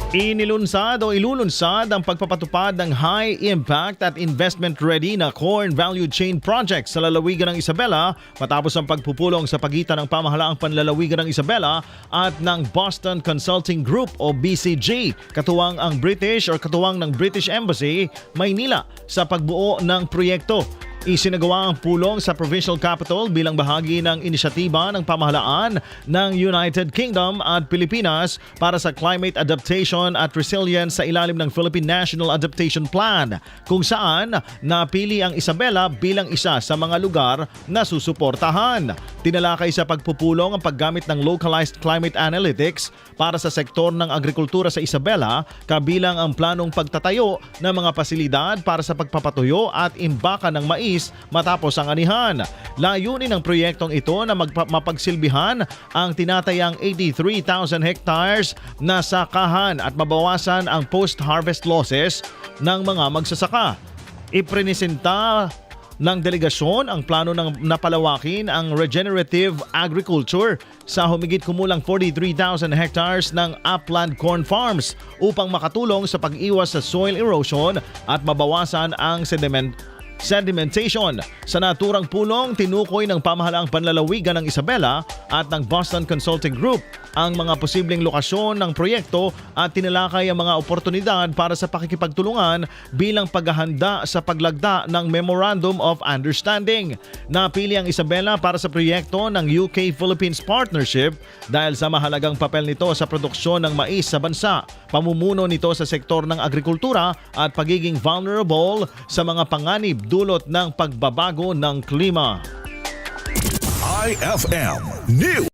Ilulunsad ang pagpapatupad ng high impact at investment ready na corn value chain project sa lalawigan ng Isabela matapos ang pagpupulong sa pagitan ng pamahalaang panlalawigan ng Isabela at ng Boston Consulting Group o BCG, katuwang ng British Embassy, Maynila sa pagbuo ng proyekto. Isinagawa ang pulong sa provincial capital bilang bahagi ng inisyatiba ng pamahalaan ng United Kingdom at Pilipinas para sa climate adaptation at resilience sa ilalim ng Philippine National Adaptation Plan, kung saan napili ang Isabela bilang isa sa mga lugar na susuportahan. Tinalakay sa pagpupulong ang paggamit ng localized climate analytics para sa sektor ng agrikultura sa Isabela, kabilang ang planong pagtatayo ng mga pasilidad para sa pagpapatuyo at imbaka ng mais matapos ang anihan. Layunin ng proyektong ito na mapagsilbihan ang tinatayang 83,000 hectares na sakahan at mabawasan ang post-harvest losses ng mga magsasaka. Iprenisenta ng delegasyon ang plano ng napalawakin ang regenerative agriculture sa humigit kumulang 43,000 hectares ng upland corn farms upang makatulong sa pag-iwas sa soil erosion at mabawasan ang sedimentation. Sa naturang pulong, tinukoy ng pamahalaang panlalawigan ng Isabela at ng Boston Consulting Group ang mga posibleng lokasyon ng proyekto at tinalakay ang mga oportunidad para sa pakikipagtulungan bilang paghahanda sa paglagda ng Memorandum of Understanding. Napili ang Isabela para sa proyekto ng UK-Philippines Partnership dahil sa mahalagang papel nito sa produksyon ng mais sa bansa, pamumuno nito sa sektor ng agrikultura at pagiging vulnerable sa mga panganib dulot ng pagbabago ng klima. IFM News.